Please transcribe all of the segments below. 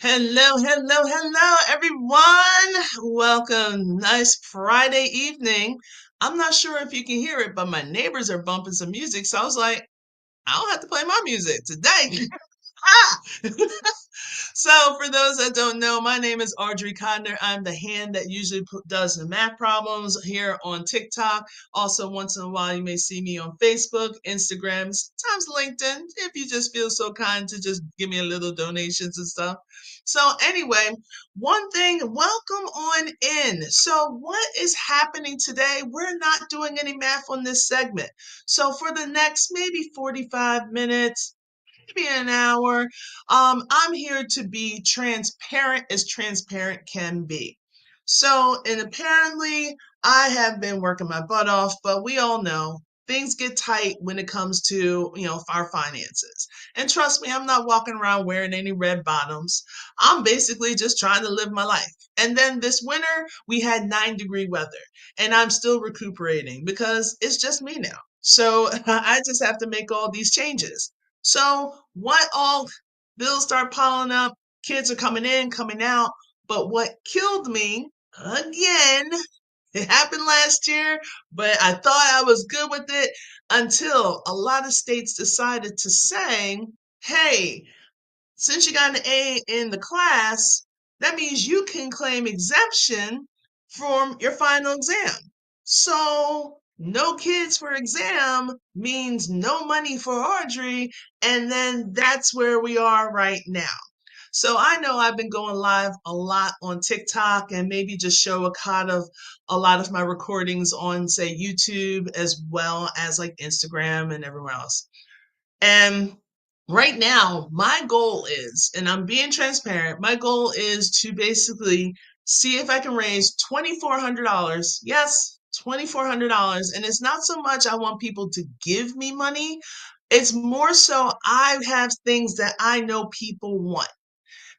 Hello, everyone. Welcome. Nice Friday evening. I'm not sure if you can hear it, but my neighbors are bumping some music. So I was like, I don't have to play my music today. Ah! So, for those that don't know, my name is Audrey Codner. I'm the hand that usually does the math problems here on TikTok. Also, once in a while, you may see me on Facebook, Instagram, sometimes LinkedIn, if you just feel so kind to just give me a little donations and stuff. So, anyway, one thing, welcome on in. So, what is happening today? We're not doing any math on this segment. So, for the next maybe 45 minutes, maybe an hour. I'm here to be transparent can be. So, and apparently, I have been working my butt off, but we all know things get tight when it comes to our finances. And trust me, I'm not walking around wearing any red bottoms. I'm basically just trying to live my life. And then this winter, we had 9-degree weather, and I'm still recuperating because it's just me now. So I just have to make all these changes. So what all bills start piling up, kids are coming in, coming out. But what killed me again, it happened last year, but I thought I was good with it until a lot of states decided to say, hey, since you got an A in the class, that means you can claim exemption from your final exam. So, no kids for exam means no money for Audrey. And then that's where we are right now. So I know I've been going live a lot on TikTok and maybe just show a lot of my recordings on, say, YouTube as well as like Instagram and everywhere else. And right now, my goal is, and I'm being transparent, my goal is to basically see if I can raise $2,400. Yes, $2,400. And it's not so much I want people to give me money, it's more so I have things that I know people want.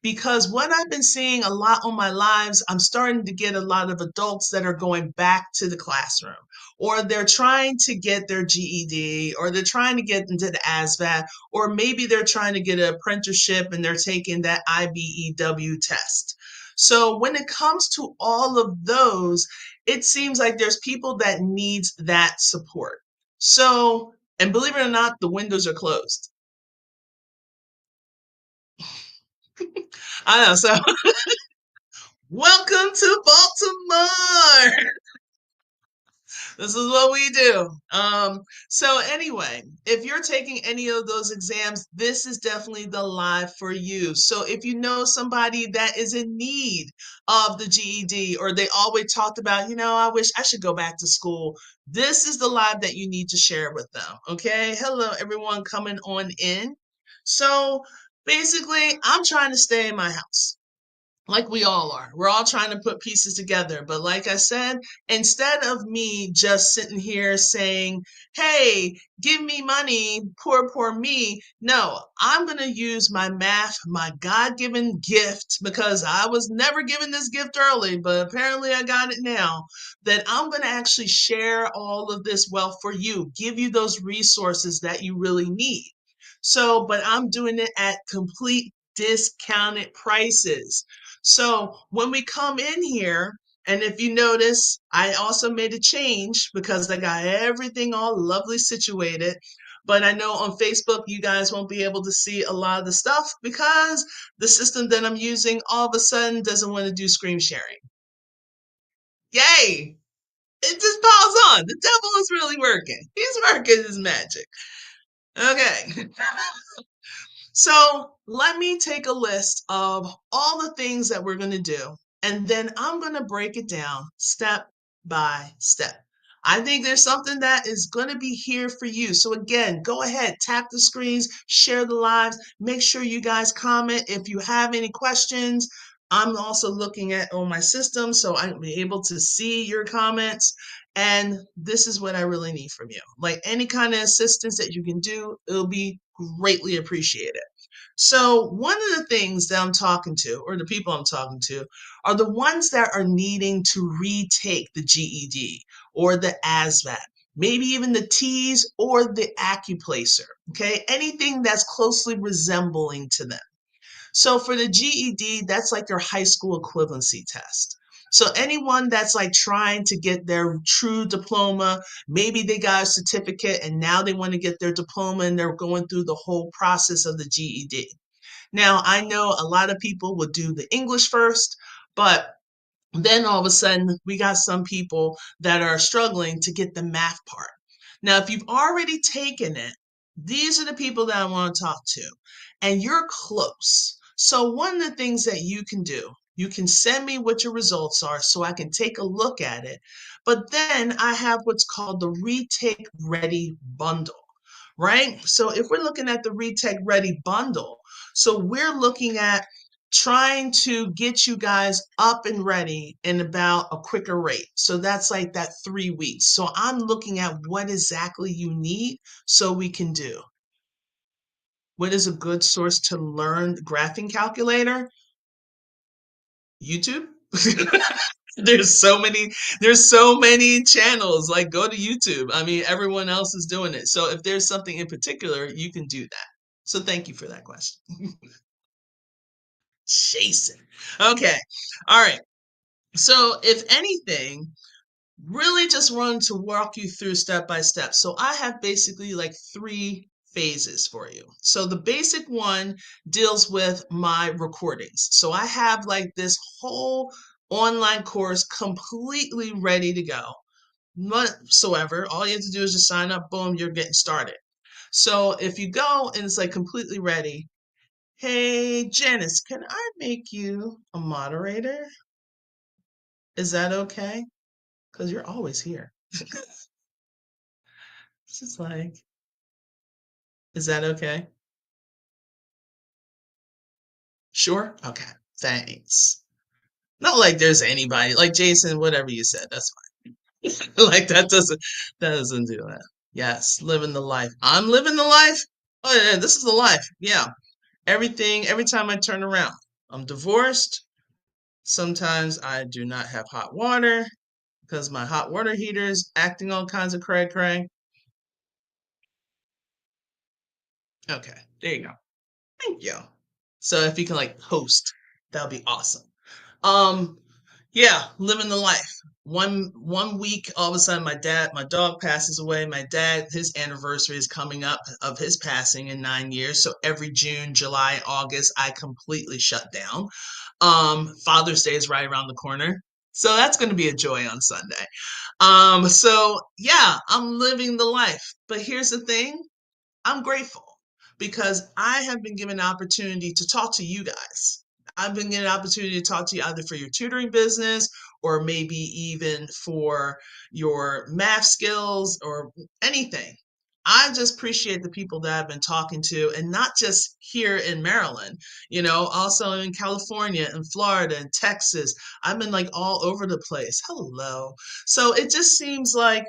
Because what I've been seeing a lot on my lives, I'm starting to get a lot of adults that are going back to the classroom, or they're trying to get their GED, or they're trying to get into the ASVAB, or maybe they're trying to get an apprenticeship and they're taking that IBEW test. So when it comes to all of those, it seems like there's people that needs that support. So, and believe it or not, the windows are closed. I know. So welcome to Baltimore. This is what we do. So anyway, if you're taking any of those exams, this is definitely the live for you. So if you know somebody that is in need of the GED, or they always talked about, I wish I should go back to school, this is the live that you need to share with them. Okay. Hello, everyone coming on in. So basically, I'm trying to stay in my house like we all are. We're all trying to put pieces together. But like I said, instead of me just sitting here saying, hey, give me money, poor me, no, I'm going to use my math, my God given gift, because I was never given this gift early, but apparently I got it now, that I'm going to actually share all of this wealth for you, give you those resources that you really need. So, but I'm doing it at complete discounted prices. So when we come in here, and if you notice, I also made a change because I got everything all lovely situated. But I know on Facebook, you guys won't be able to see a lot of the stuff because the system that I'm using all of a sudden doesn't want to do screen sharing. Yay! It just piles on. The devil is really working. He's working his magic. Okay. So let me take a list of all the things that we're going to do, and then I'm going to break it down step by step. I think there's something that is going to be here for you. So again, go ahead, tap the screens, share the lives, make sure you guys comment if you have any questions. I'm also looking at on my system so I'll be able to see your comments. And this is what I really need from you. Like any kind of assistance that you can do, it'll be greatly appreciated. So, one of the things that I'm talking to, or the people I'm talking to, are the ones that are needing to retake the GED or the ASVAB, maybe even the T's or the Accuplacer, okay? Anything that's closely resembling to them. So for the GED, that's like your high school equivalency test. So anyone that's like trying to get their true diploma, maybe they got a certificate and now they want to get their diploma and they're going through the whole process of the GED. Now, I know a lot of people will do the English first, but then all of a sudden we got some people that are struggling to get the math part. Now, if you've already taken it, these are the people that I want to talk to, and you're close. So, one of the things that you can do, you can send me what your results are so I can take a look at it. But then I have what's called the Retake Ready Bundle, right? So, if we're looking at the Retake Ready Bundle, so we're looking at trying to get you guys up and ready in about a quicker rate. So that's like that 3 weeks. So I'm looking at what exactly you need so we can do. What is a good source to learn graphing calculator? YouTube. There's so many channels. Like go to YouTube. I mean, everyone else is doing it. So if there's something in particular, you can do that. So thank you for that question. Jason. Okay. All right. So, if anything, really just want to walk you through step by step. So, I have basically like three phases for you. So, the basic one deals with my recordings. So, I have like this whole online course completely ready to go. Whatsoever, all you have to do is just sign up, boom, you're getting started. So, if you go and it's like completely ready, hey, Janice, can I make you a moderator? Is that okay? Because you're always here. It's just like, is that okay? Sure? Okay. Thanks. Not like there's anybody, like Jason, whatever you said, that's fine. Like that doesn't do that. Yes, living the life. I'm living the life. Oh yeah, this is the life. Yeah. Everything, every time I turn around. I'm divorced. Sometimes I do not have hot water because my hot water heater is acting all kinds of cray cray. Okay, there you go. Thank you. So if you can like post, that would be awesome. Um, yeah, living the life. One week, all of a sudden, my dog passes away. My dad, his anniversary is coming up of his passing in 9 years. So every June, July, August, I completely shut down. Father's Day is right around the corner. So that's going to be a joy on Sunday. So yeah, I'm living the life. But here's the thing. I'm grateful because I have been given an opportunity to talk to you guys. I've been given an opportunity to talk to you either for your tutoring business or maybe even for your math skills or anything. I just appreciate the people that I've been talking to, and not just here in Maryland, also in California and Florida and Texas. I've been like all over the place. Hello. So it just seems like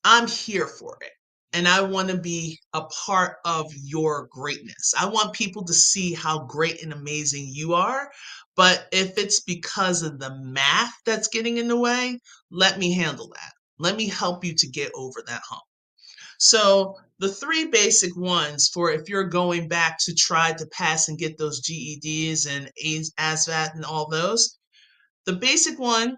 I'm here for it. And I want to be a part of your greatness. I want people to see how great and amazing you are. But if it's because of the math that's getting in the way, let me handle that. Let me help you to get over that hump. So, the three basic ones for if you're going back to try to pass and get those GEDs and ASVAT and all those, the basic one,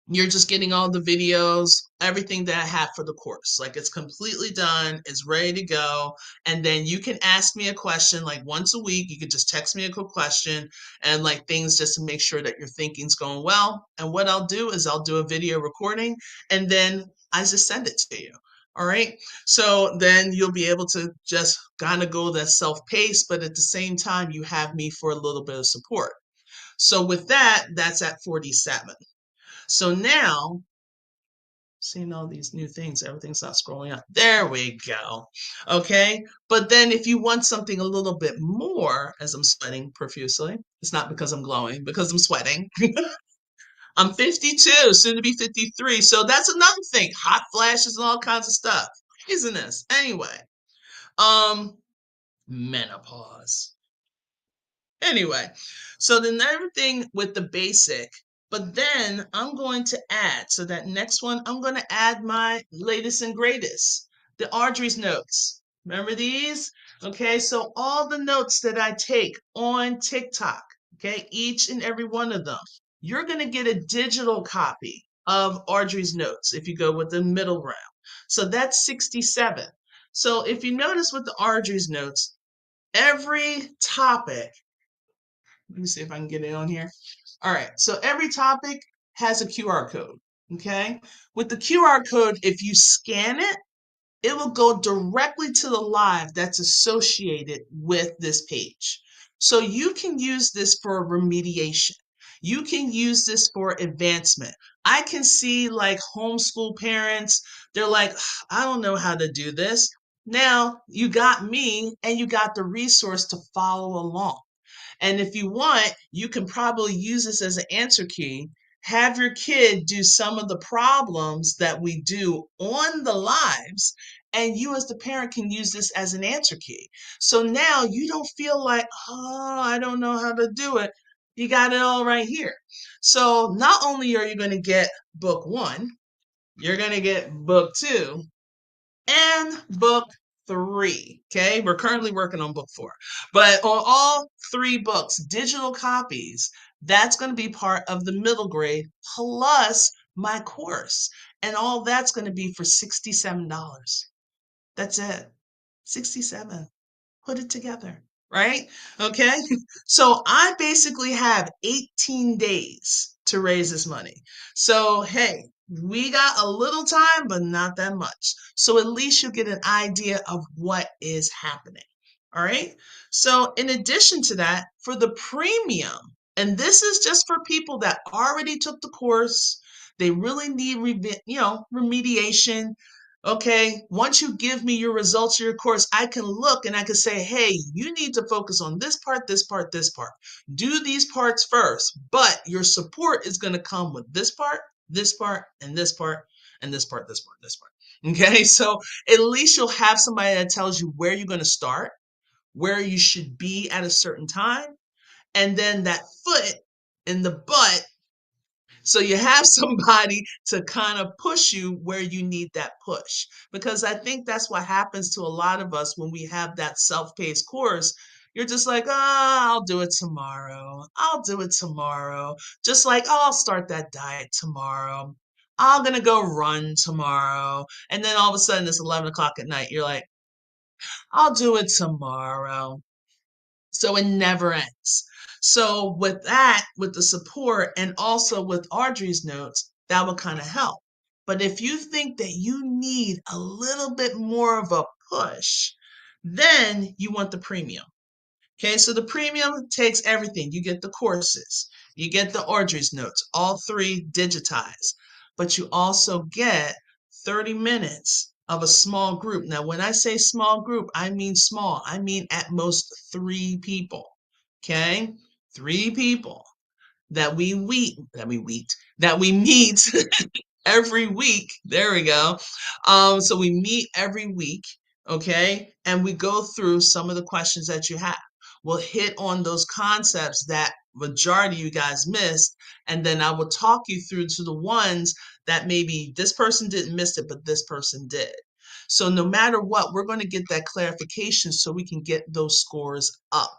you're just getting all the videos, everything that I have for the course. Like it's completely done, it's ready to go. And then you can ask me a question like once a week. You could just text me a quick question and like things just to make sure that your thinking's going well. And what I'll do is I'll do a video recording and then I just send it to you. All right. So then you'll be able to just kind of go that self pace, but at the same time, you have me for a little bit of support. So with that, that's at 47. So now, seeing all these new things, everything's not scrolling up. There we go. Okay. But then if you want something a little bit more, as I'm sweating profusely, it's not because I'm glowing, because I'm sweating. I'm 52, soon to be 53. So that's another thing. Hot flashes and all kinds of stuff. Craziness. Anyway, um, menopause. Anyway, so then everything with the basic, but then I'm going to add, so that next one, I'm going to add my latest and greatest, the Audrey's notes. Remember these? Okay, so all the notes that I take on TikTok, okay, each and every one of them, you're going to get a digital copy of Audrey's notes if you go with the middle ground. So that's 67. So if you notice with the Audrey's notes, every topic, let me see if I can get it on here. All right, so every topic has a QR code, okay? With the QR code, if you scan it, it will go directly to the live that's associated with this page. So you can use this for remediation. You can use this for advancement. I can see like homeschool parents, they're like, I don't know how to do this. Now you got me and you got the resource to follow along. And if you want, you can probably use this as an answer key. Have your kid do some of the problems that we do on the lives, and you as the parent can use this as an answer key. So now you don't feel like, oh, I don't know how to do it. You got it all right here. So not only are you going to get book one, you're going to get book two, and book three. Okay, we're currently working on book four, but on all three books, digital copies, that's going to be part of the middle grade plus my course. And all that's going to be for $67. That's it. 67. Put it together, right? Okay. So I basically have 18 days to raise this money. So, hey, we got a little time, but not that much. So at least you get an idea of what is happening. All right. So, in addition to that, for the premium, and this is just for people that already took the course, they really need, remediation. Okay, once you give me your results of your course, I can look and I can say, hey, you need to focus on this part, this part, this part. Do these parts first, but your support is going to come with this part, and this part, and this part, this part, this part. Okay, so at least you'll have somebody that tells you where you're going to start, where you should be at a certain time, and then that foot in the butt, so you have somebody to kind of push you where you need that push. Because I think that's what happens to a lot of us when we have that self-paced course. You're just like, I'll do it tomorrow. I'll do it tomorrow. Just like, oh, I'll start that diet tomorrow. I'm going to go run tomorrow. And then all of a sudden it's 11 o'clock at night. You're like, I'll do it tomorrow. So it never ends. So with that, with the support and also with Audrey's notes, that would kind of help. But if you think that you need a little bit more of a push, then you want the premium. Okay, so the premium takes everything. You get the courses, you get the Audrey's notes, all three digitized, but you also get 30 minutes of a small group. Now, when I say small group, I mean small. I mean at most three people. Okay, three people that we meet every week. There we go. So we meet every week, okay, and we go through some of the questions that you have. We'll hit on those concepts that majority of you guys missed, and then I will talk you through to the ones that maybe this person didn't miss it, but this person did. So no matter what, we're going to get that clarification so we can get those scores up.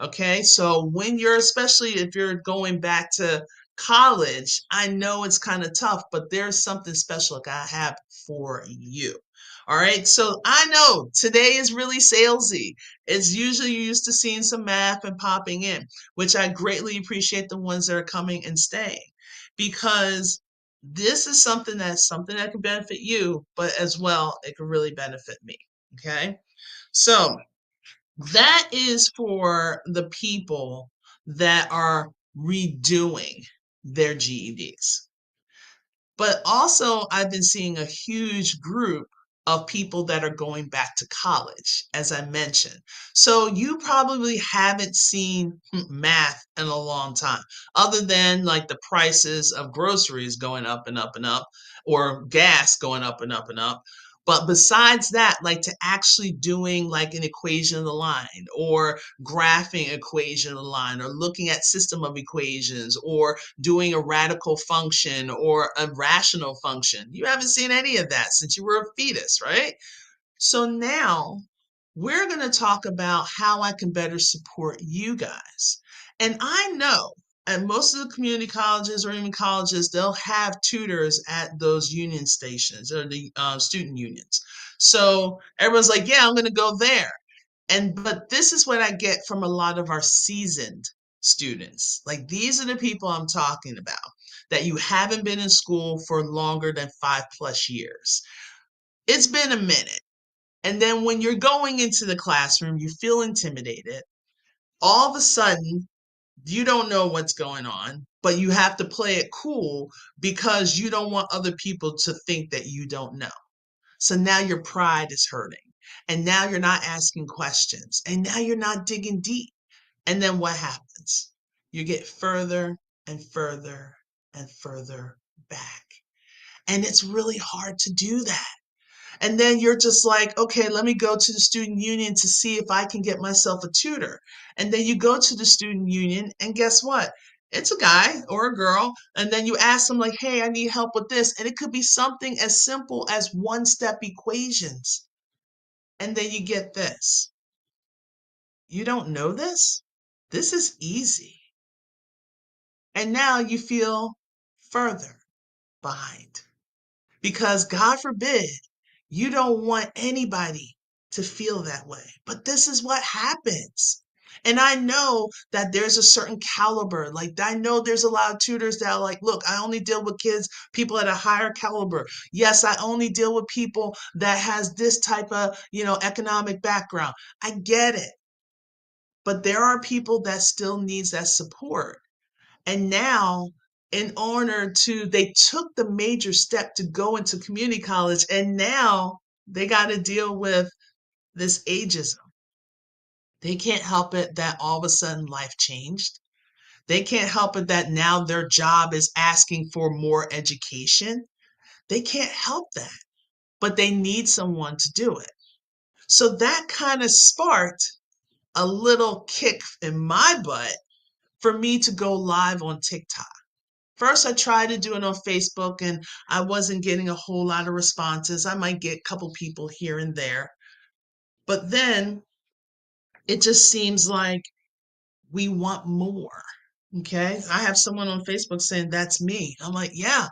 Okay, so when you're, especially if you're going back to college, I know it's kind of tough, but there's something special like I have for you. All right, so I know today is really salesy. It's usually you're used to seeing some math and popping in, which I greatly appreciate the ones that are coming and staying, because this is something that can benefit you, but as well, it can really benefit me. Okay, so that is for the people that are redoing their GEDs. But also, I've been seeing a huge group of people that are going back to college, as I mentioned. So you probably haven't seen math in a long time, other than like the prices of groceries going up and up and up, or gas going up and up and up. But besides that, like to actually doing like an equation of the line, or graphing equation of the line, or looking at system of equations, or doing a radical function or a rational function. You haven't seen any of that since you were a fetus, right? So now we're going to talk about how I can better support you guys. And I know at most of the community colleges or even colleges, they'll have tutors at those union stations or the student unions. So everyone's like, yeah, I'm going to go there. But this is what I get from a lot of our seasoned students. Like these are the people I'm talking about, that you haven't been in school for longer than 5+ years. It's been a minute. And then when you're going into the classroom, you feel intimidated. All of a sudden, you don't know what's going on, but you have to play it cool because you don't want other people to think that you don't know. So now your pride is hurting. And now you're not asking questions. And now you're not digging deep. And then what happens? You get further and further and further back. And it's really hard to do that. And then you're just like, okay, let me go to the student union to see if I can get myself a tutor. And then you go to the student union, and guess what? It's a guy or a girl. And then you ask them, like, hey, I need help with this. And it could be something as simple as one-step equations. And then you get this. You don't know this? This is easy. And now you feel further behind. Because God forbid, you don't want anybody to feel that way. But this is what happens. And I know that there's a certain caliber. Like I know there's a lot of tutors that are like, look, I only deal with kids, people at a higher caliber. Yes, I only deal with people that has this type of, economic background. I get it. But there are people that still needs that support. And now, in order to, they took the major step to go into community college, and now they got to deal with this ageism. They can't help it that all of a sudden life changed. They can't help it that now their job is asking for more education. They can't help that, but they need someone to do it. So that kind of sparked a little kick in my butt for me to go live on TikTok. First, I tried to do it on Facebook and I wasn't getting a whole lot of responses. I might get a couple people here and there. But then it just seems like we want more. Okay. I have someone on Facebook saying, that's me. I'm like, yeah,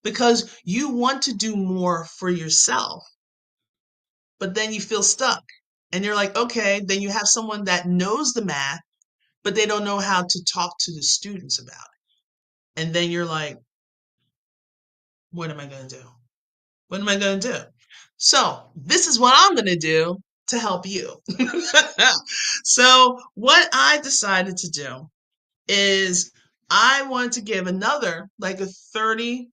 because you want to do more for yourself, but then you feel stuck. And you're like, okay, then you have someone that knows the math, but they don't know how to talk to the students about it. And then you're like, what am I going to do? What am I going to do? So this is what I'm going to do to help you. So what I decided to do is I want to give another like a 30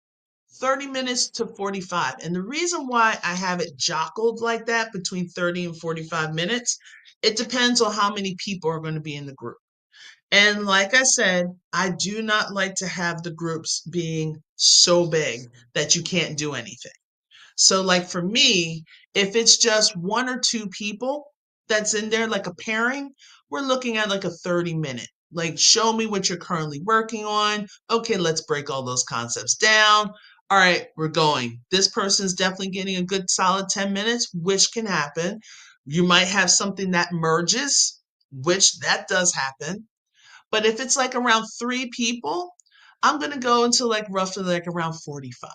minutes to 45. And the reason why I have it jockled like that between 30 and 45 minutes, it depends on how many people are going to be in the group. And like I said, I do not like to have the groups being so big that you can't do anything. So like for me, if it's just one or two people that's in there, like a pairing, we're looking at like a 30-minute. Like show me what you're currently working on. Okay, let's break all those concepts down. All right, we're going. This person's definitely getting a good solid 10 minutes, which can happen. You might have something that merges, which that does happen. But if it's like around 3 people, I'm going to go into like roughly like around 45.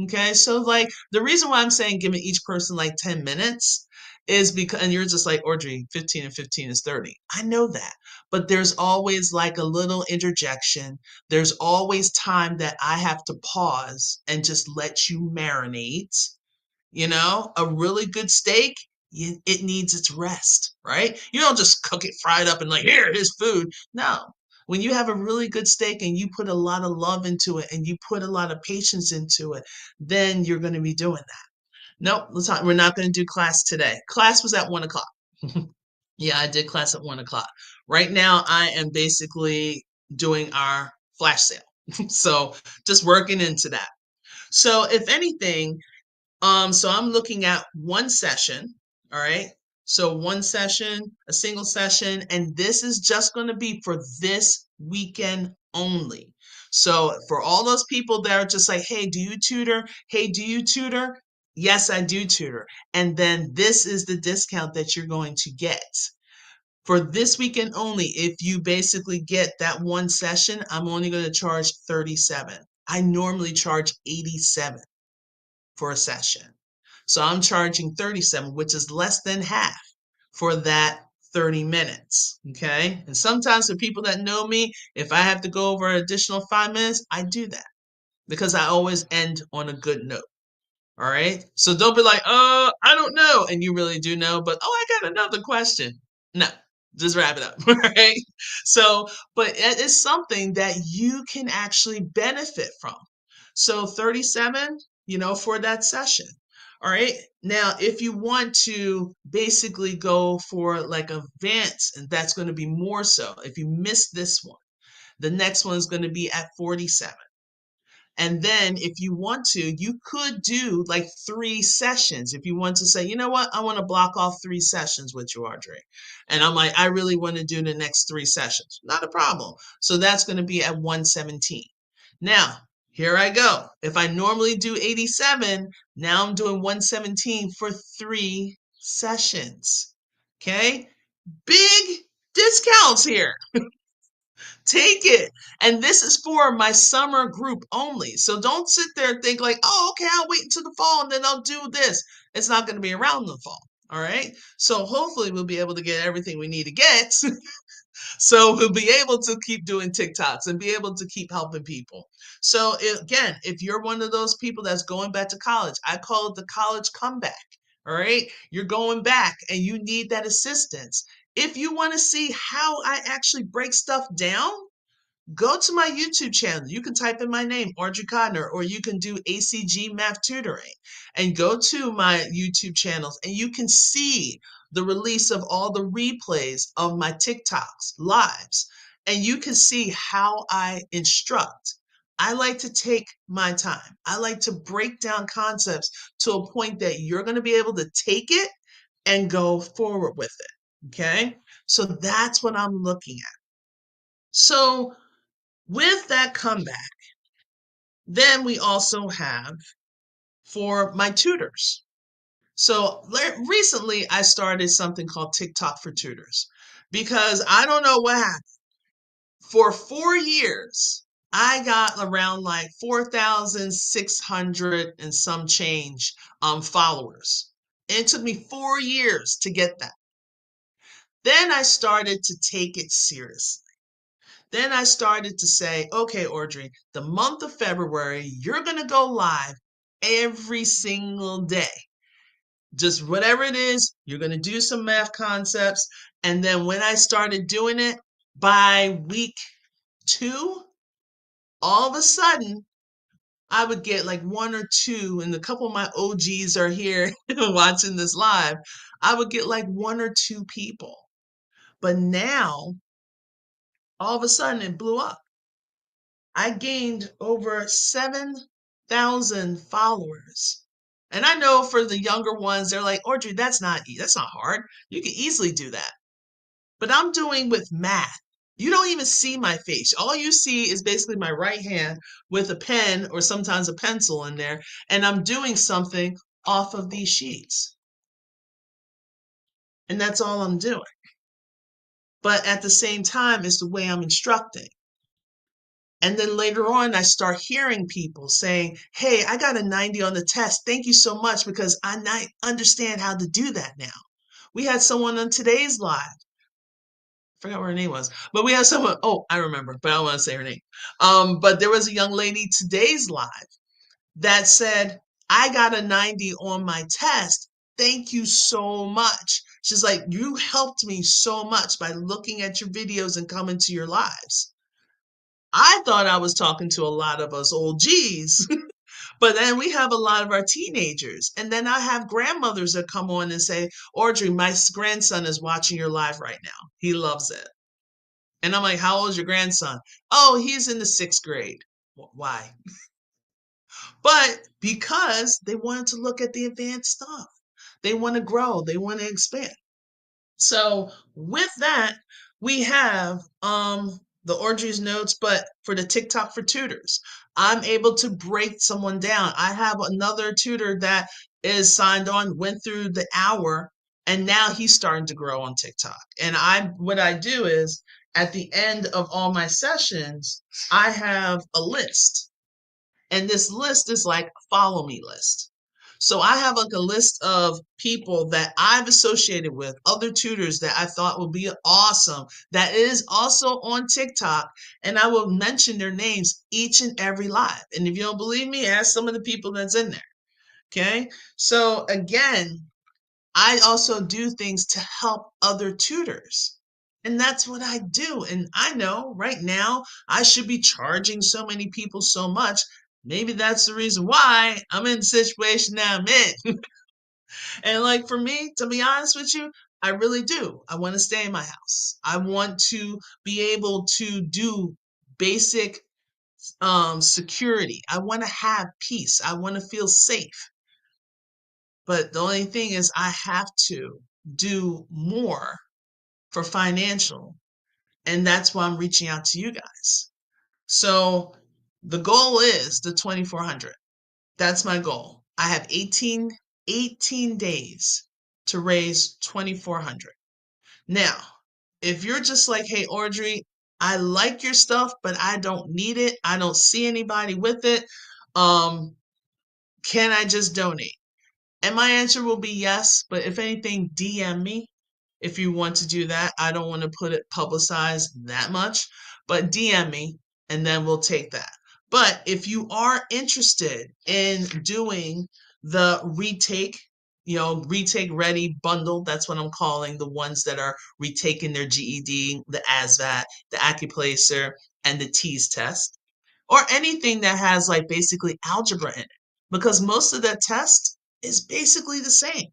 Okay. So like the reason why I'm saying giving each person like 10 minutes is because, and you're just like, Audrey, 15 and 15 is 30. I know that, but there's always like a little interjection. There's always time that I have to pause and just let you marinate. A really good steak, it needs its rest, right? You don't just cook it, fry it up, and like, here's food. No. When you have a really good steak and you put a lot of love into it and you put a lot of patience into it, then you're going to be doing that. Nope, we're not going to do class today. Class was at 1 o'clock. Yeah, I did class at 1 o'clock. Right now, I am basically doing our flash sale. So just working into that. So if anything, so I'm looking at one session, all right? So one session, a single session, and this is just going to be for this weekend only. So for all those people that are just like, hey, do you tutor? Hey, do you tutor? Yes, I do tutor. And then this is the discount that you're going to get. For this weekend only, if you basically get that one session, I'm only going to charge 37. I normally charge 87 for a session. So I'm charging 37, which is less than half for that 30 minutes. Okay. And sometimes for people that know me, if I have to go over an additional 5 minutes, I do that because I always end on a good note. All right. So don't be like, I don't know. And you really do know, but I got another question. No, just wrap it up. All right. So, but it is something that you can actually benefit from. So 37, for that session. All right. Now, if you want to basically go for like advanced, and that's going to be more so. If you miss this one, the next one is going to be at 47. And then if you want to, you could do like 3 sessions. If you want to say, you know what, I want to block off 3 sessions with you, Audrey. And I'm like, I really want to do the next 3 sessions. Not a problem. So that's going to be at 117. Now, here I go. If I normally do 87, now I'm doing 117 for 3 sessions. Okay? Big discounts here. Take it. And this is for my summer group only. So don't sit there and think like, oh, okay, I'll wait until the fall and then I'll do this. It's not going to be around the fall. All right. So hopefully we'll be able to get everything we need to get. So we'll be able to keep doing TikToks and be able to keep helping people. So again, if you're one of those people that's going back to college, I call it the college comeback. All right. You're going back and you need that assistance. If you want to see how I actually break stuff down, go to my YouTube channel. You can type in my name, Audrey Codner, or you can do ACG Math Tutoring and go to my YouTube channels and you can see the release of all the replays of my TikToks, lives, and you can see how I instruct. I like to take my time. I like to break down concepts to a point that you're going to be able to take it and go forward with it. Okay. So that's what I'm looking at. So with that comeback, then we also have for my tutors. So recently I started something called TikTok for tutors because I don't know what happened. For 4 years, I got around like 4,600 and some change followers. And it took me 4 years to get that. Then I started to take it seriously. Then I started to say, okay, Audrey, the month of February, you're going to go live every single day. Just whatever it is, you're going to do some math concepts. And then when I started doing it, by week 2, all of a sudden, I would get like 1 or 2, and a couple of my OGs are here watching this live. I would get like 1 or 2 people. But now, all of a sudden, it blew up. I gained over 7,000 followers. And I know for the younger ones, they're like, Audrey, that's not hard. You can easily do that. But I'm doing with math. You don't even see my face. All you see is basically my right hand with a pen or sometimes a pencil in there. And I'm doing something off of these sheets. And that's all I'm doing. But at the same time, it's the way I'm instructing. And then later on, I start hearing people saying, hey, I got a 90 on the test. Thank you so much because I understand how to do that now. We had someone on today's live. I forgot what her name was, but we had someone. Oh, I remember, but I don't want to say her name. But there was a young lady today's live that said, I got a 90 on my test. Thank you so much. She's like, you helped me so much by looking at your videos and coming to your lives. I thought I was talking to a lot of us old G's, but then we have a lot of our teenagers. And then I have grandmothers that come on and say, Audrey, my grandson is watching your live right now. He loves it. And I'm like, how old is your grandson? Oh, he's in the 6th grade. Why? But because they wanted to look at the advanced stuff. They want to grow. They want to expand. So with that, we have the Audrey's notes, but for the TikTok for tutors, I'm able to break someone down. I have another tutor that is signed on, went through the hour, and now he's starting to grow on TikTok. And what I do is at the end of all my sessions, I have a list. And this list is like follow me list. So I have like a list of people that I've associated with, other tutors that I thought would be awesome, that is also on TikTok, and I will mention their names each and every live. And if you don't believe me, ask some of the people that's in there. Okay. So again, I also do things to help other tutors. And that's what I do. And I know right now I should be charging so many people so much. Maybe that's the reason why I'm in the situation that I'm in. And like for me, to be honest with you, I really do. I want to stay in my house. I want to be able to do basic security. I want to have peace. I want to feel safe. But the only thing is, I have to do more for financial. And that's why I'm reaching out to you guys. So the goal is the 2,400. That's my goal. I have 18 days to raise 2,400. Now, if you're just like, hey, Audrey, I like your stuff, but I don't need it. I don't see anybody with it. Can I just donate? And my answer will be yes, but if anything, DM me if you want to do that. I don't want to put it publicized that much, but DM me and then we'll take that. But if you are interested in doing the retake ready bundle, that's what I'm calling the ones that are retaking their GED, the ASVAT, the Accuplacer, and the TEAS test, or anything that has like basically algebra in it, because most of that test is basically the same.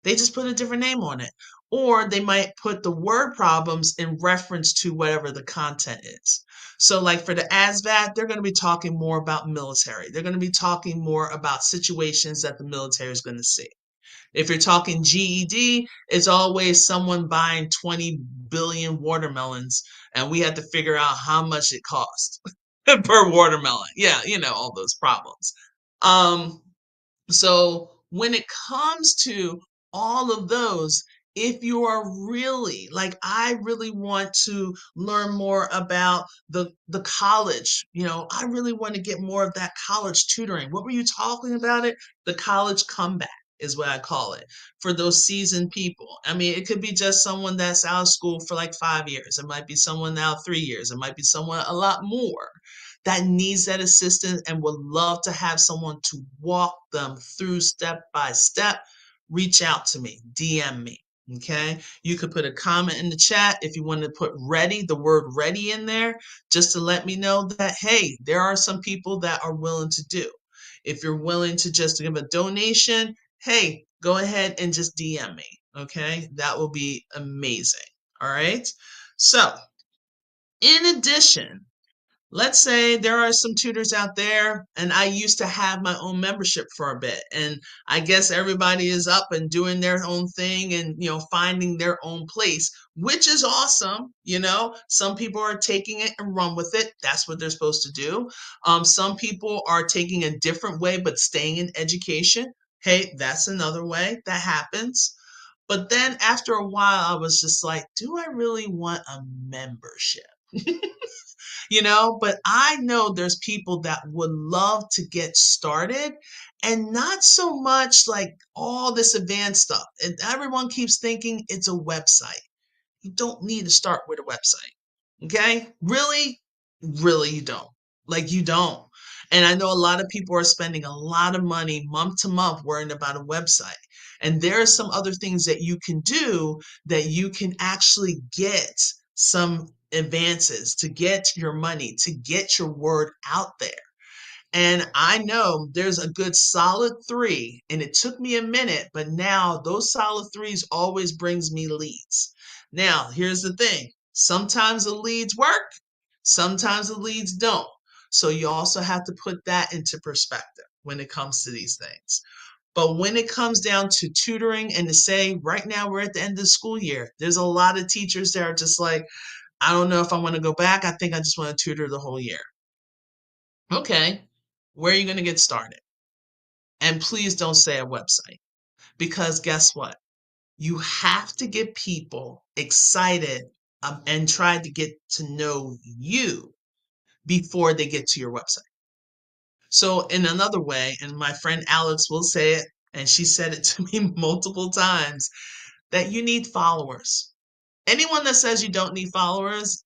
They just put a different name on it. Or they might put the word problems in reference to whatever the content is. So, like for the ASVAT, they're going to be talking more about military. They're going to be talking more about situations that the military is going to see. If you're talking GED, it's always someone buying 20 billion watermelons, and we had to figure out how much it cost per watermelon. Yeah, all those problems. Um, so when it comes to all of those, if you are really like, I really want to learn more about the college, I really want to get more of that college tutoring. What were you talking about it? The college comeback is what I call it for those seasoned people. I mean, it could be just someone that's out of school for like 5 years. It might be someone now 3 years. It might be someone a lot more that needs that assistance and would love to have someone to walk them through step by step. Reach out to me, DM me. Okay. You could put a comment in the chat if you want to put ready, the word ready in there, just to let me know that, hey, there are some people that are willing to do. If you're willing to just give a donation, hey, go ahead and just DM me. Okay. That will be amazing. All right. So, in addition, let's say there are some tutors out there, and I used to have my own membership for a bit, and I guess everybody is up and doing their own thing and finding their own place, which is awesome. Some people are taking it and run with it. That's what they're supposed to do. Some people are taking a different way but staying in education. Hey, that's another way that happens. But then after a while, I was just like, do I really want a membership? But I know there's people that would love to get started and not so much like all this advanced stuff. And everyone keeps thinking it's a website. You don't need to start with a website. Okay? Really, really, you don't. Like, you don't. And I know a lot of people are spending a lot of money month to month worrying about a website. And there are some other things that you can do that you can actually get some advances, to get your money, to get your word out there. And I know there's a good solid 3, and it took me a minute, but now those solid 3s always brings me leads. Now, here's the thing. Sometimes the leads work, sometimes the leads don't. So you also have to put that into perspective when it comes to these things. But when it comes down to tutoring, and to say right now we're at the end of the school year, there's a lot of teachers that are just like, I don't know if I want to go back. I think I just want to tutor the whole year. Okay, where are you going to get started? And please don't say a website, because guess what? You have to get people excited, and try to get to know you before they get to your website. So, in another way, and my friend Alex will say it, and she said it to me multiple times, that you need followers. Anyone that says you don't need followers,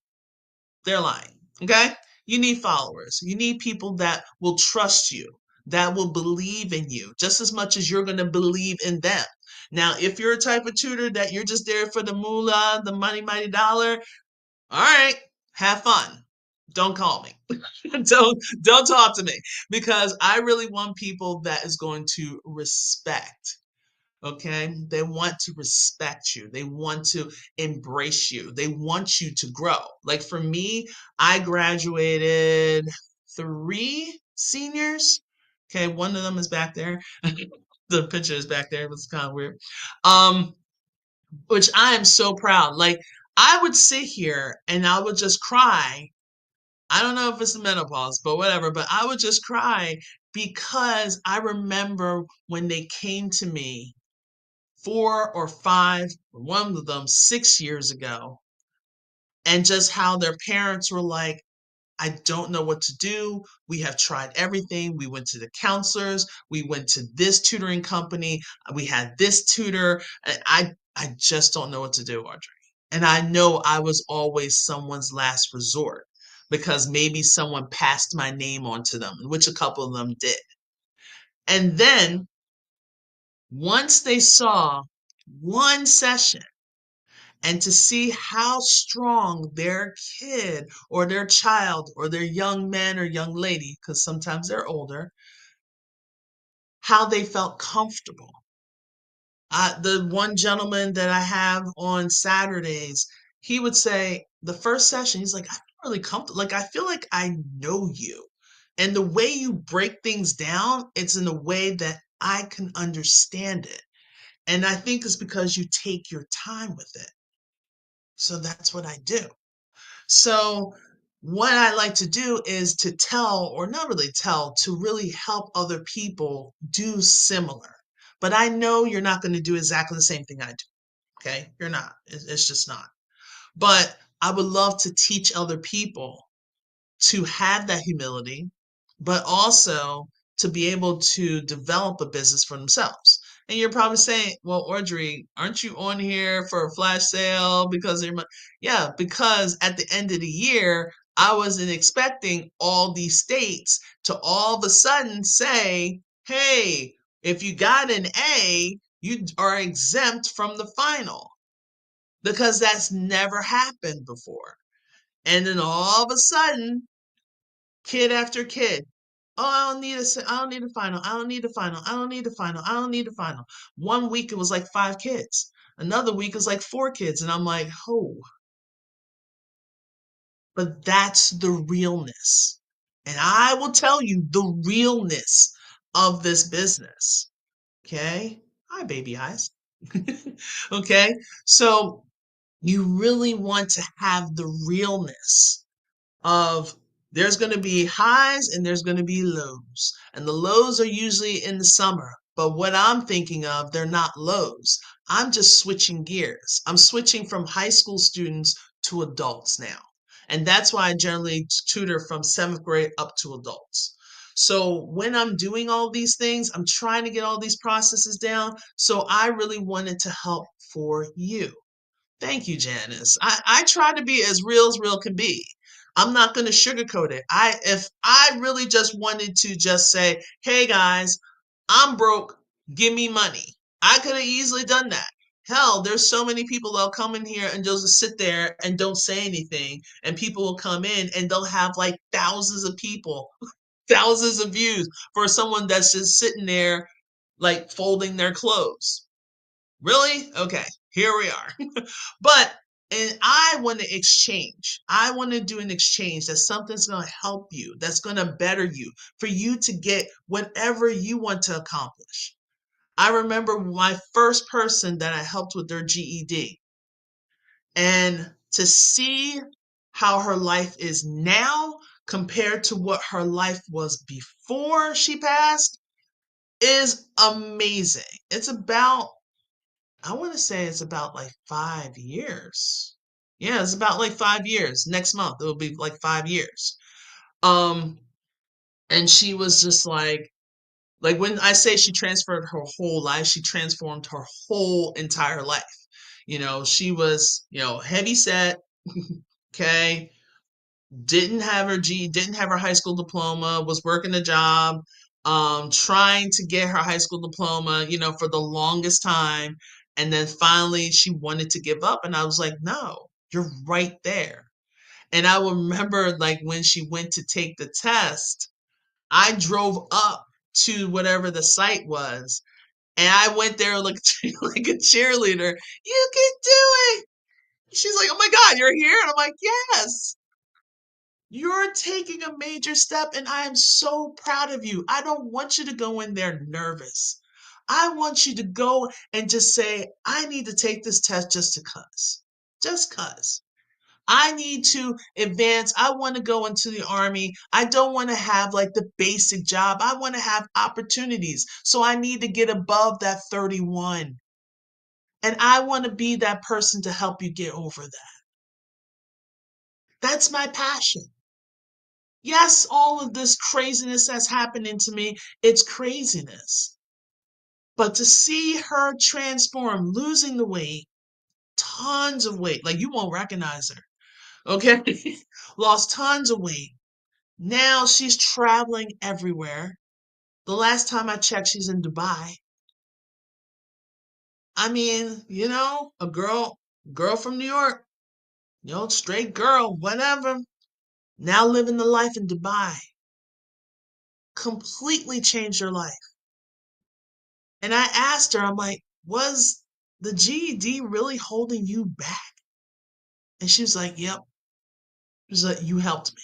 they're lying. Okay? You need followers. You need people that will trust you, that will believe in you just as much as you're going to believe in them. Now, if you're a type of tutor that you're just there for the moolah, the money, mighty dollar, all right, have fun. Don't call me. don't talk to me, because I really want people that is going to respect. Okay, they want to respect you, they want to embrace you, they want you to grow. Like for me, I graduated 3 seniors. Okay, one of them is back there. The picture is back there. It was kind of weird. um which I am so proud. Like, I would sit here and I would just cry. I don't know if it's the menopause, but whatever. But I would just cry because I remember when they came to me 4 or 5, one of them 6 years ago, and just how their parents were like, I don't know what to do. We have tried everything. We went to the counselors. We went to this tutoring company. We had this tutor. I just don't know what to do, Audrey. And I know I was always someone's last resort, because maybe someone passed my name on to them, which a couple of them did. And then once they saw one session, and to see how strong their kid or their child or their young man or young lady, because sometimes they're older, how they felt comfortable. The one gentleman that I have on Saturdays, he would say the first session, he's like, I feel really comfortable. Like, I feel like I know you. And the way you break things down, it's in a way that I can understand it. And I think it's because you take your time with it. So that's what I do. So, what I like to do is to tell, or not really tell, to really help other people do similar. But I know you're not going to do exactly the same thing I do. Okay? You're not. It's just not. But I would love to teach other people to have that humility, but also to be able to develop a business for themselves. And you're probably saying, well, Audrey, aren't you on here for a flash sale because of your money? Yeah, because at the end of the year, I wasn't expecting all these states to all of a sudden say, hey, if you got an A, you are exempt from the final, because that's never happened before. And then all of a sudden, kid after kid. Oh, I don't need a final. I don't need a final. I don't need a final. I don't need a final. One week it was like 5 kids. Another week it was like 4 kids. And I'm like, oh, but that's the realness. And I will tell you the realness of this business. Okay. Hi, baby eyes. Okay. So you really want to have the realness of, there's going to be highs and there's going to be lows. And the lows are usually in the summer. But what I'm thinking of, they're not lows. I'm just switching gears. I'm switching from high school students to adults now. And that's why I generally tutor from 7th grade up to adults. So when I'm doing all these things, I'm trying to get all these processes down. So I really wanted to help for you. Thank you, Janice. I try to be as real can be. I'm not going to sugarcoat it. If I really just wanted to just say, hey guys, I'm broke, give me money, I could have easily done that. Hell, there's so many people that'll come in here and just sit there and don't say anything. And people will come in and they'll have like thousands of people, thousands of views for someone that's just sitting there like folding their clothes. Really? Okay, here we are. But and I want to exchange. I want to do an exchange that something's going to help you, that's going to better you, for you to get whatever you want to accomplish. I remember my first person that I helped with their GED, and to see how her life is now compared to what her life was before she passed, is amazing. It's about, I want to say it's about like 5 years. Yeah, it's about like 5 years. Next month, it'll be like 5 years. Um, and she was just like when I say she transferred her whole life, she transformed her whole entire life. She was, heavy set, okay, didn't have her high school diploma, was working a job, trying to get her high school diploma, for the longest time. And then finally she wanted to give up. And I was like, no, you're right there. And I remember like when she went to take the test, I drove up to whatever the site was, and I went there like, like a cheerleader. You can do it. She's like, oh my God, you're here? And I'm like, yes. You're taking a major step, and I am so proud of you. I don't want you to go in there nervous. I want you to go and just say, I need to take this test just to cuz. Just cuz. I need to advance. I want to go into the army. I don't want to have like the basic job. I want to have opportunities. So I need to get above that 31. And I want to be that person to help you get over that. That's my passion. Yes, all of this craziness that's happening to me, it's craziness. But to see her transform, losing the weight, tons of weight, like you won't recognize her, okay? Lost tons of weight. Now she's traveling everywhere. The last time I checked, she's in Dubai. I mean, a girl from New York, straight girl, whatever. Now living the life in Dubai. Completely changed her life. And I asked her, I'm like, was the GED really holding you back? And she was like, yep. She was like, you helped me.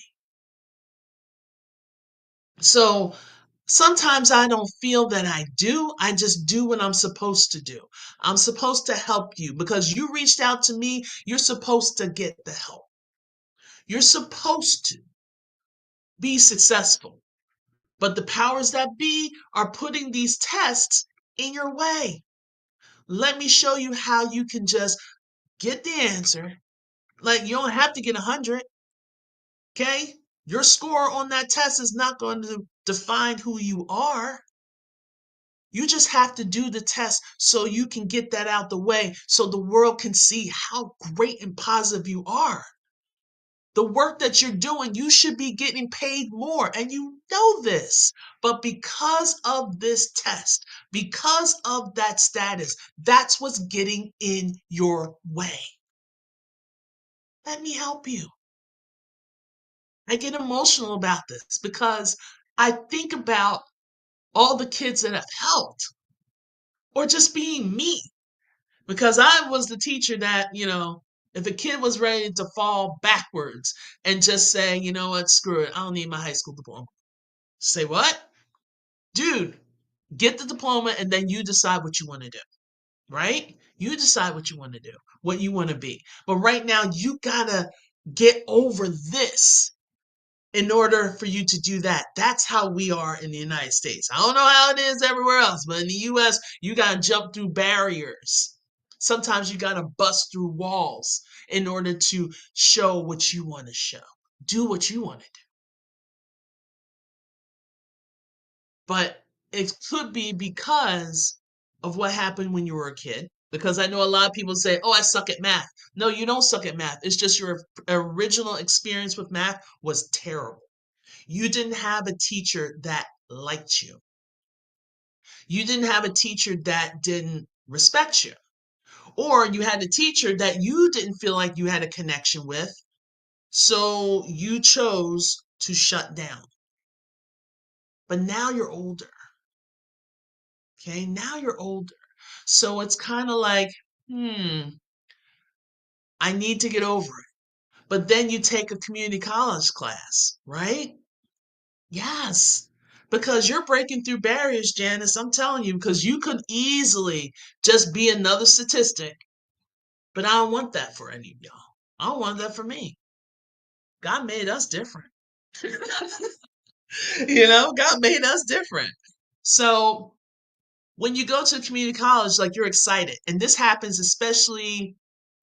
So sometimes I don't feel that I do. I just do what I'm supposed to do. I'm supposed to help you because you reached out to me. You're supposed to get the help. You're supposed to be successful. But the powers that be are putting these tests in your way. Let me show you how you can just get the answer. Like, you don't have to get 100, okay? Your score on that test is not going to define who you are. You just have to do the test so you can get that out the way so the world can see how great and positive you are. The work that you're doing, you should be getting paid more, and you know this. But because of this test, because of that status, that's what's getting in your way. Let me help you. I get emotional about this because I think about all the kids that have helped or just being me. Because I was the teacher that, if a kid was ready to fall backwards and just say, you know what, screw it, I don't need my high school diploma. Say what? Dude, get the diploma and then you decide what you want to do, right? You decide what you want to do, what you want to be. But right now, you gotta get over this in order for you to do that. That's how we are in the United States. I don't know how it is everywhere else, but in the US, you got to jump through barriers. Sometimes you got to bust through walls in order to show what you want to show. Do what you want to do. But it could be because of what happened when you were a kid. Because I know a lot of people say, oh, I suck at math. No, you don't suck at math. It's just your original experience with math was terrible. You didn't have a teacher that liked you. You didn't have a teacher that didn't respect you. Or you had a teacher that you didn't feel like you had a connection with. So you chose to shut down. But now you're older. Okay, now you're older. So it's kind of like, I need to get over it. But then you take a community college class, right? Yes, because you're breaking through barriers, Janice. I'm telling you, because you could easily just be another statistic, but I don't want that for any of y'all. I don't want that for me. God made us different. God made us different. So when you go to community college, like you're excited. And this happens especially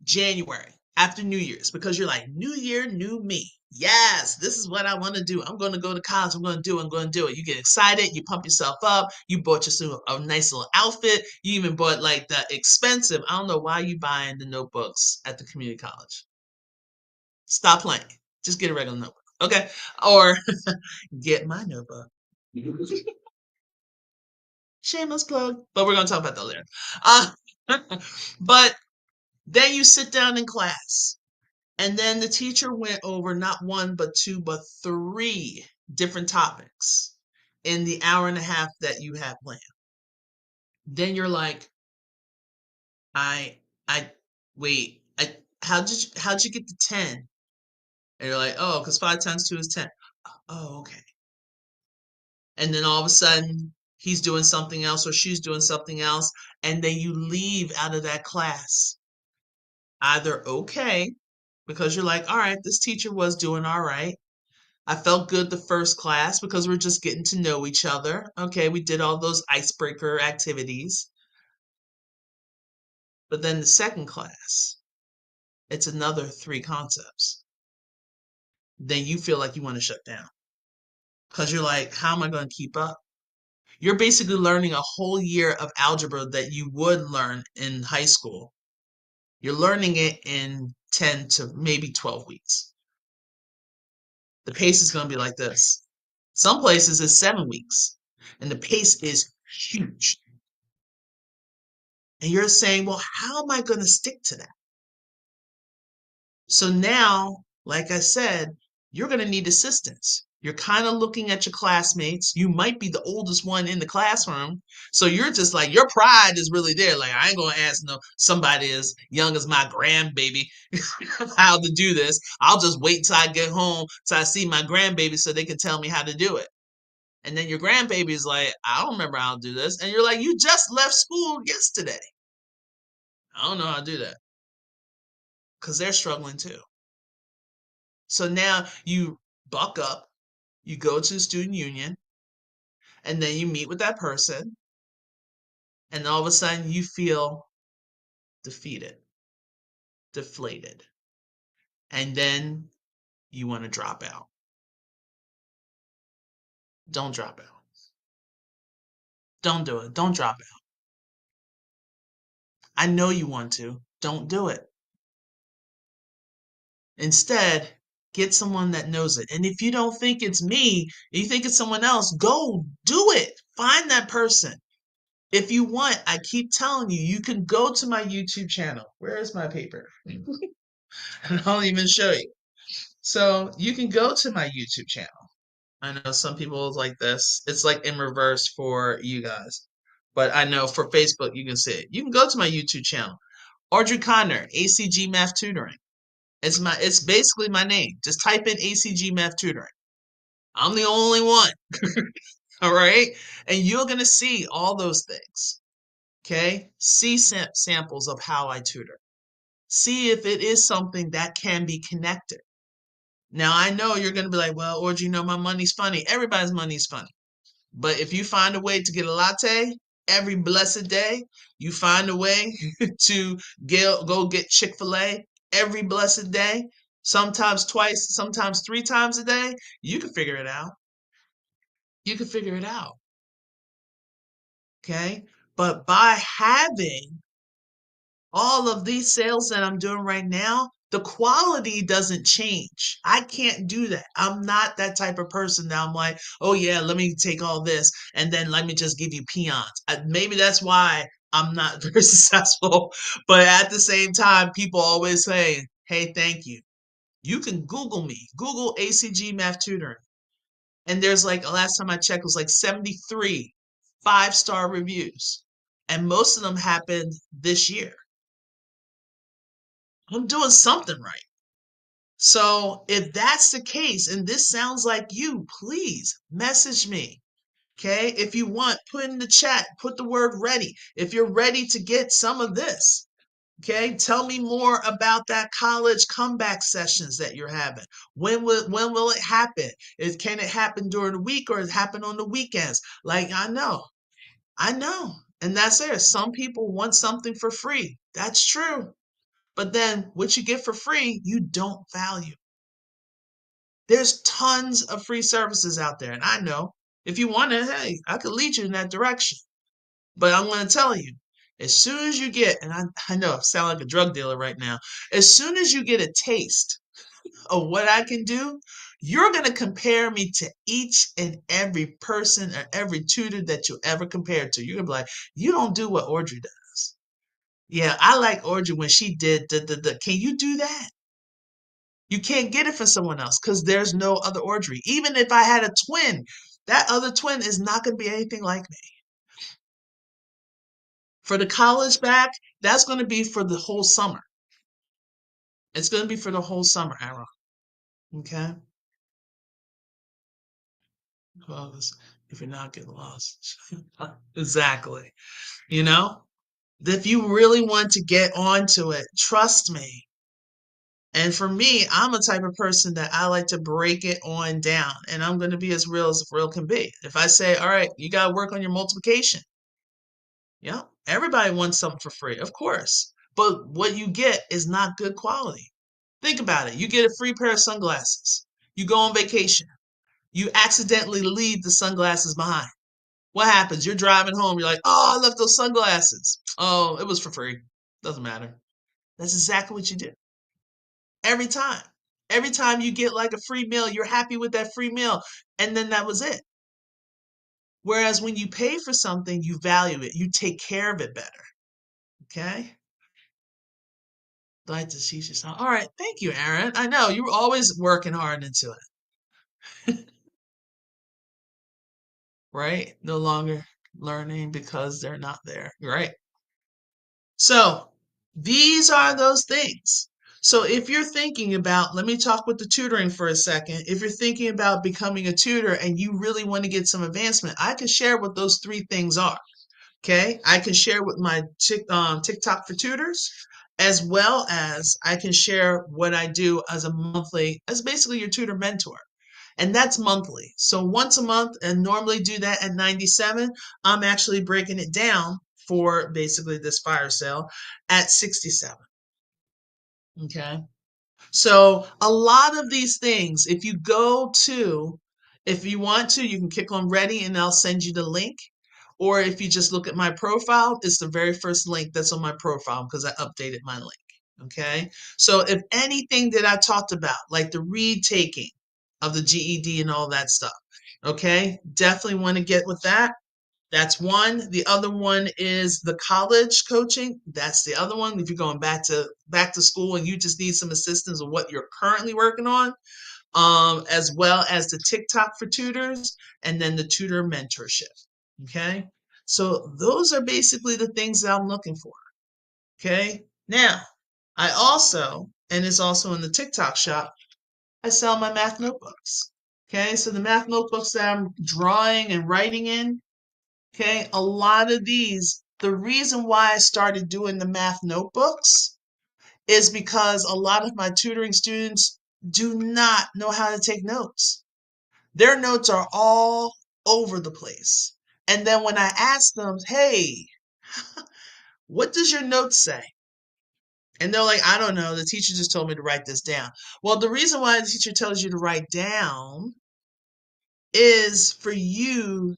January after New Year's because you're like, New Year, new me. Yes, this is what I want to do. I'm going to go to college. I'm going to do it. I'm going to do it. You get excited. You pump yourself up. You bought yourself a nice little outfit. You even bought like the expensive. I don't know why you buying the notebooks at the community college. Stop playing. Just get a regular notebook. Okay. Or get my notebook. Shameless plug. But we're going to talk about that later. Uh, but then you sit down in class. And then the teacher went over not one, but two, but three different topics in the hour and a half that you have planned. Then you're like, I, I, wait, how'd you get to 10? And you're like, oh, because 5 times 2 is 10. Oh, okay. And then all of a sudden, he's doing something else or she's doing something else. And then you leave out of that class either okay, because you're like, all right, this teacher was doing all right. I felt good the first class because we're just getting to know each other. Okay, we did all those icebreaker activities. But then the second class, it's another 3 concepts. Then you feel like you want to shut down because you're like, how am I going to keep up? You're basically learning a whole year of algebra that you would learn in high school. You're learning it in 10 to maybe 12 weeks. The pace is going to be like this. Some places it's 7 weeks, and the pace is huge. And you're saying, well, how am I going to stick to that? So now, like I said, you're going to need assistance. You're kind of looking at your classmates. You might be the oldest one in the classroom. So you're just like, your pride is really there. Like, I ain't going to ask no somebody as young as my grandbaby how to do this. I'll just wait till I get home till I see my grandbaby so they can tell me how to do it. And then your grandbaby is like, I don't remember how to do this. And you're like, you just left school yesterday. I don't know how to do that because they're struggling too. So now you buck up, you go to the student union, and then you meet with that person, and all of a sudden you feel defeated, deflated, and then you want to drop out. Don't drop out. Don't do it. Don't drop out. I know you want to. Don't do it. Instead, get someone that knows it. And if you don't think it's me, you think it's someone else, go do it. Find that person. If you want, I keep telling you, you can go to my YouTube channel. Where is my paper? And I'll even show you. So you can go to my YouTube channel. I know some people like this. It's like in reverse for you guys. But I know for Facebook, you can see it. You can go to my YouTube channel. Audrey Connor, ACG Math Tutoring. It's basically my name. Just type in ACG Math Tutoring. I'm the only one. All right. And you're going to see all those things. Okay. See samples of how I tutor. See if it is something that can be connected. Now, I know you're going to be like, well, or you know, my money's funny. Everybody's money's funny. But if you find a way to get a latte every blessed day, you find a way to go get Chick-fil-A every blessed day, sometimes twice, sometimes 3 times a day, you can figure it out. You can figure it out. Okay. But by having all of these sales that I'm doing right now, the quality doesn't change. I can't do that. I'm not that type of person that I'm like, oh yeah, let me take all this and then let me just give you peons. Maybe that's why I'm not very successful. But at the same time, people always say, hey, thank you. You can Google me, Google ACG Math Tutoring. And there's like, last time I checked, it was like 73 5-star reviews. And most of them happened this year. I'm doing something right. So if that's the case, and this sounds like you, please message me. Okay. If you want, put in the chat, put the word ready. If you're ready to get some of this, okay, tell me more about that college comeback sessions that you're having. When will it happen? Can it happen during the week or it happen on the weekends? Like, I know. And that's it. Some people want something for free. That's true. But then what you get for free, you don't value. There's tons of free services out there. And I know if you want it, hey, I could lead you in that direction. But I'm going to tell you, as soon as you get, and I know I sound like a drug dealer right now, as soon as you get a taste of what I can do, you're going to compare me to each and every person or every tutor that you ever compared to. You're going to be like, you don't do what Audrey does. Yeah, I like Audrey when she did the. Can you do that? You can't get it for someone else because there's no other Audrey. Even if I had a twin, that other twin is not going to be anything like me. For the college back, that's going to be for the whole summer. It's going to be for the whole summer, Aaron. Okay? Well, if you're not getting lost. Exactly. You know? If you really want to get onto it, trust me. And for me, I'm a type of person that I like to break it on down. And I'm going to be as real can be. If I say, all right, you got to work on your multiplication. Yeah, everybody wants something for free, of course. But what you get is not good quality. Think about it. You get a free pair of sunglasses. You go on vacation. You accidentally leave the sunglasses behind. What happens? You're driving home. You're like, oh, I left those sunglasses. Oh, it was for free. Doesn't matter. That's exactly what you do. Every time. Every time you get like a free meal, you're happy with that free meal. And then that was it. Whereas when you pay for something, you value it. You take care of it better. Okay? Like to teach you something. All right. Thank you, Aaron. I know you were always working hard into it. Right? No longer learning because they're not there. Right? So these are those things. So if you're thinking about, let me talk with the tutoring for a second. If you're thinking about becoming a tutor and you really want to get some advancement, I can share what those three things are. Okay. I can share with my TikTok for tutors, as well as I can share what I do as a monthly, as basically your tutor mentor. And that's monthly. So once a month, and normally do that at 97. I'm actually breaking it down for basically this fire sale at 67. Okay. So a lot of these things, if you go to, if you want to, you can click on ready and I'll send you the link. Or if you just look at my profile, it's the very first link that's on my profile because I updated my link. Okay. So if anything that I talked about, like the retaking of the GED and all that stuff, okay, definitely want to get with that. That's one. The other one is the college coaching. That's the other one. If you're going back to school and you just need some assistance with what you're currently working on, as well as the TikTok for tutors, and then the tutor mentorship. Okay, so those are basically the things that I'm looking for. Okay, now I also, and it's also in the TikTok shop, I sell my math notebooks. Okay, so the math notebooks that I'm drawing and writing in. Okay, a lot of these, the reason why I started doing the math notebooks is because a lot of my tutoring students do not know how to take notes. Their notes are all over the place. And then when I ask them, hey, what does your notes say? And they're like, I don't know. The teacher just told me to write this down. Well, the reason why the teacher tells you to write down is for you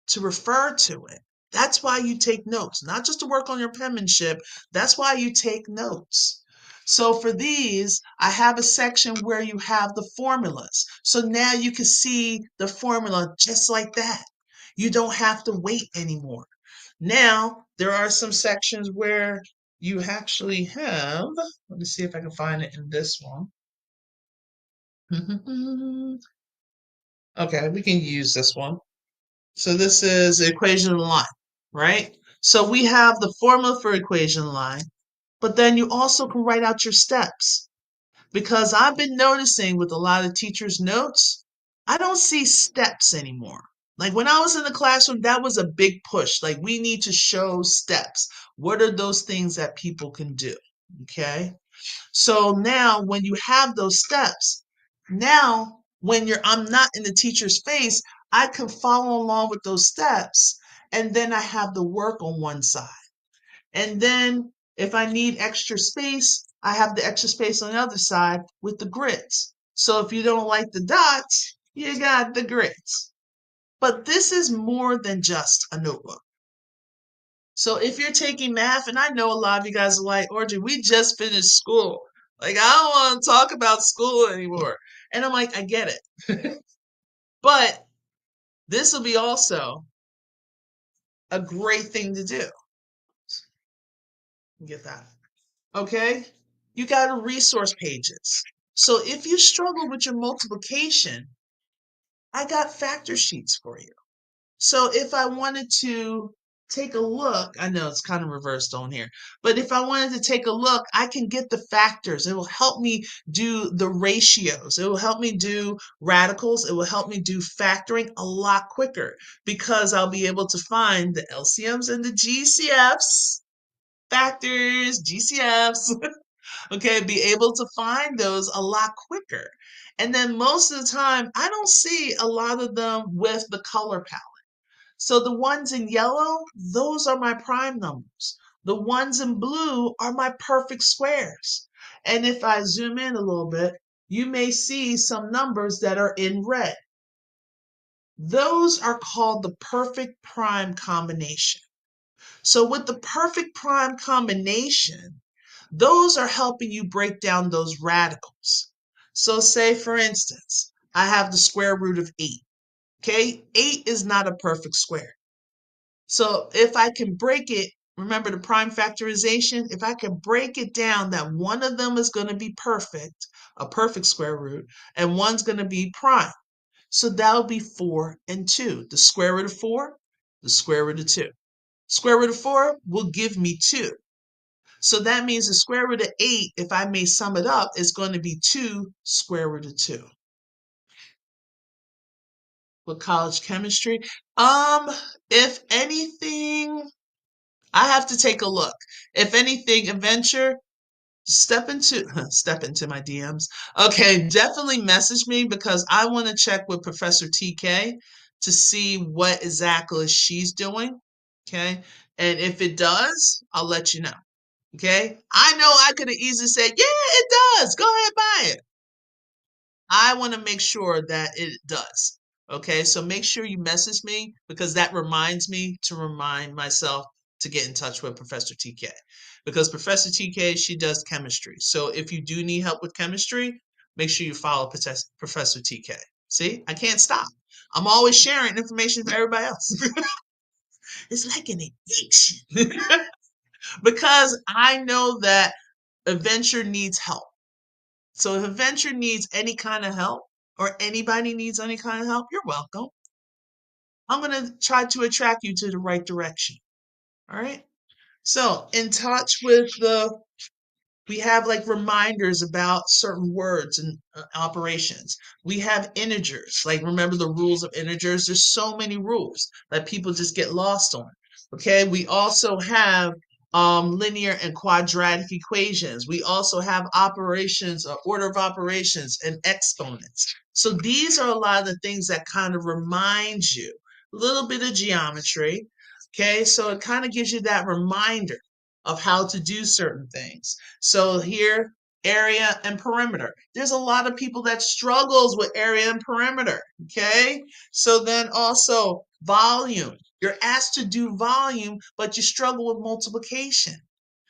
to refer to it. That's why you take notes, not just to work on your penmanship. That's why you take notes. So for these, I have a section where you have the formulas. So now you can see the formula just like that. You don't have to wait anymore. Now, there are some sections where you actually have, let me see if I can find it in this one. Okay, we can use this one. So this is equation line, right? So we have the formula for equation line, but then you also can write out your steps. Because I've been noticing with a lot of teachers' notes, I don't see steps anymore. Like when I was in the classroom, that was a big push. Like we need to show steps. What are those things that people can do? Okay. So now when you have those steps, now when I'm not in the teacher's face, I can follow along with those steps And then I have the work on one side. And then if I need extra space, I have the extra space on the other side with the grids. So if you don't like the dots, you got the grids. But this is more than just a notebook. So if you're taking math, and I know a lot of you guys are like, Audrey, we just finished school. Like, I don't want to talk about school anymore. And I'm like, I get it. But this will be also a great thing to do. Get that. Okay? You got resource pages. So if you struggle with your multiplication, I got factor sheets for you. So if I wanted to take a look, I know it's kind of reversed on here, but if I wanted to take a look, I can get the factors. It will help me do the ratios. It will help me do radicals. It will help me do factoring a lot quicker because I'll be able to find the LCMs and the GCFs, factors, GCFs, okay, be able to find those a lot quicker. And then most of the time, I don't see a lot of them with the color palette. So the ones in yellow, those are my prime numbers. The ones in blue are my perfect squares. And if I zoom in a little bit, you may see some numbers that are in red. Those are called the perfect prime combination. So with the perfect prime combination, those are helping you break down those radicals. So say, for instance, I have the square root of 8. Okay, 8 is not a perfect square. So if I can break it, remember the prime factorization, if I can break it down that one of them is going to be perfect, a perfect square root, and one's going to be prime. So that'll be 4 and 2. The square root of 4, the square root of 2. Square root of 4 will give me 2. So that means the square root of 8, if I may sum it up, is going to be 2 square root of 2. With college chemistry, if anything, I have to take a look. If anything, adventure, step into my DMs. Okay, definitely message me because I want to check with Professor TK to see what exactly she's doing. Okay, and if it does, I'll let you know. Okay, I know I could have easily said, yeah, it does. Go ahead, buy it. I want to make sure that it does. Okay, so make sure you message me because that reminds me to remind myself to get in touch with Professor TK. Because Professor TK, she does chemistry. So if you do need help with chemistry, make sure you follow Professor TK. See, I can't stop. I'm always sharing information for everybody else. It's like an addiction because I know that Adventure needs help. So if Adventure needs any kind of help or anybody needs any kind of help, you're welcome. I'm going to try to attract you to the right direction. All right. So in touch with we have like reminders about certain words and operations. We have integers, like remember the rules of integers. There's so many rules that people just get lost on. Okay, we also have linear and quadratic equations. We also have operations, order of operations, and exponents. So these are a lot of the things that kind of remind you a little bit of geometry. Okay, so it kind of gives you that reminder of how to do certain things. So here, area and perimeter. There's a lot of people that struggles with area and perimeter, okay? So then also volume. You're asked to do volume, but you struggle with multiplication.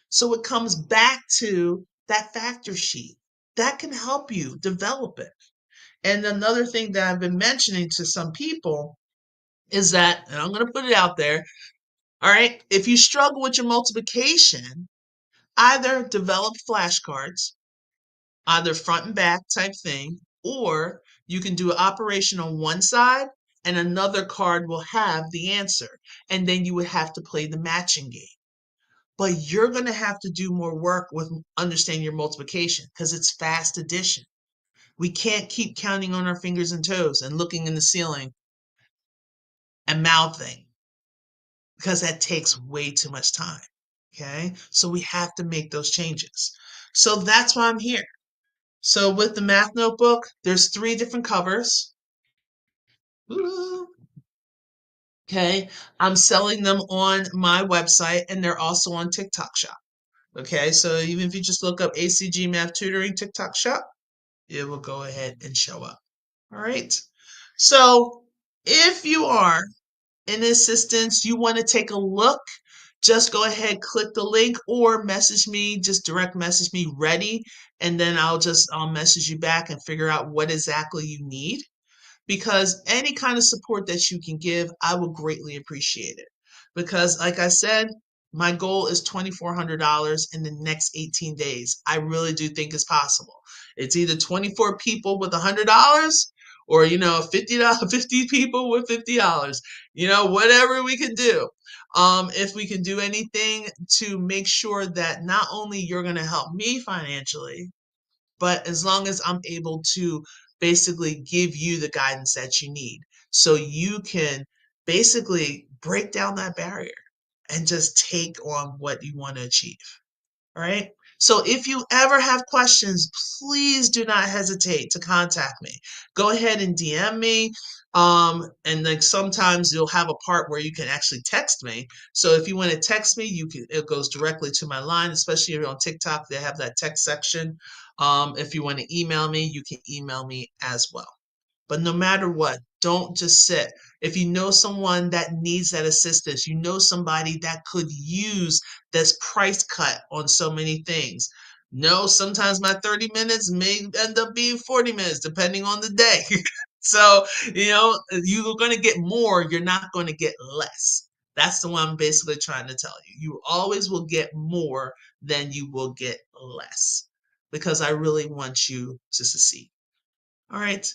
So it comes back to that factor sheet. That can help you develop it. And another thing that I've been mentioning to some people is that, and I'm going to put it out there, all right, if you struggle with your multiplication, either develop flashcards, either front and back type thing, or you can do an operation on one side and another card will have the answer. And then you would have to play the matching game. But you're going to have to do more work with understanding your multiplication because it's fast addition. We can't keep counting on our fingers and toes and looking in the ceiling and mouthing because that takes way too much time. Okay, so we have to make those changes. So that's why I'm here. So with the math notebook, there's 3 different covers. Ooh. Okay. I'm selling them on my website and they're also on TikTok Shop. Okay. So even if you just look up ACG Math Tutoring TikTok Shop, it will go ahead and show up. All right. So if you are in assistance, you want to take a look, just go ahead, click the link or message me, just direct message me ready, and then I'll message you back and figure out what exactly you need, because any kind of support that you can give, I will greatly appreciate it. Because, like I said, my goal is $2,400 in the next 18 days. I really do think it's possible. It's either 24 people with $100 or, 50 people with $50. Whatever we can do. If we can do anything to make sure that not only you're going to help me financially, but as long as I'm able to basically give you the guidance that you need so you can basically break down that barrier and just take on what you want to achieve. All right. So if you ever have questions, please do not hesitate to contact me. Go ahead and DM me. And like sometimes you'll have a part where you can actually text me. So if you want to text me, it goes directly to my line, especially if you're on TikTok, they have that text section. If you want to email me, you can email me as well. But no matter what, don't just sit. If you know someone that needs that assistance, you know somebody that could use this price cut on so many things. No, sometimes my 30 minutes may end up being 40 minutes, depending on the day. So, you're going to get more, you're not going to get less. That's the one I'm basically trying to tell you. You always will get more than you will get less because I really want you to succeed. All right.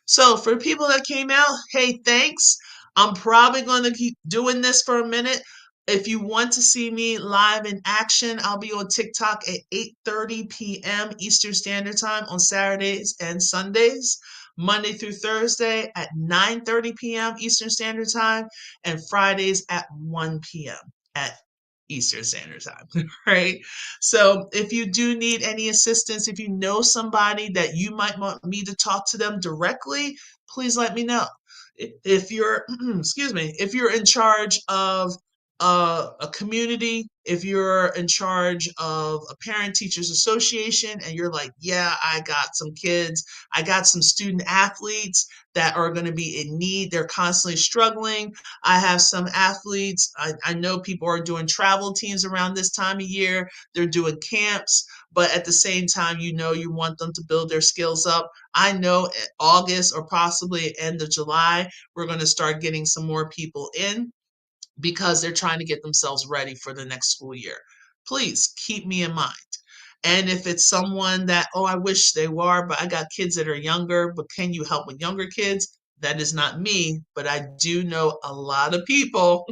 So for people that came out, hey, thanks. I'm probably going to keep doing this for a minute. If you want to see me live in action, I'll be on TikTok at 8:30 p.m. Eastern Standard Time on Saturdays and Sundays, Monday through Thursday at 9:30 p.m. Eastern Standard Time, and Fridays at 1 p.m. at Eastern Standard Time, right? So if you do need any assistance, if you know somebody that you might want me to talk to them directly, please let me know. If you're, excuse me, if you're in charge of a community, if you're in charge of a parent teachers association and you're like, yeah, I got some kids, I got some student athletes that are going to be in need, they're constantly struggling. I have some athletes, I know people are doing travel teams around this time of year, they're doing camps, but at the same time, you want them to build their skills up. I know in August or possibly end of July, we're going to start getting some more people in because they're trying to get themselves ready for the next school year. Please keep me in mind. And if it's someone that, oh, I wish they were, but I got kids that are younger, but can you help with younger kids? That is not me, but I do know a lot of people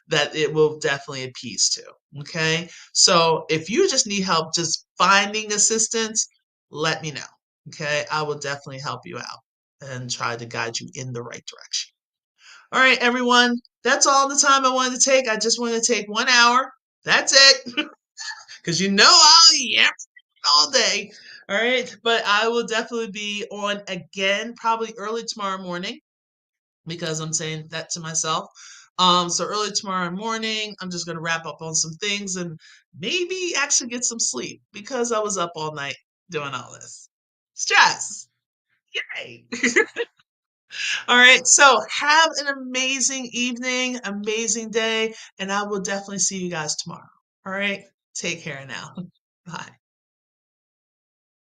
that it will definitely appease to. Okay. So if you just need help just finding assistance, let me know. Okay. I will definitely help you out and try to guide you in the right direction. All right, everyone. That's all the time I wanted to take. I just want to take 1 hour. That's it. Because I'll yap all day. All right. But I will definitely be on again, probably early tomorrow morning, because I'm saying that to myself. So early tomorrow morning, I'm just going to wrap up on some things and maybe actually get some sleep because I was up all night doing all this. Stress. Yay. All right. So have an amazing evening, amazing day, and I will definitely see you guys tomorrow. All right. Take care now. Bye.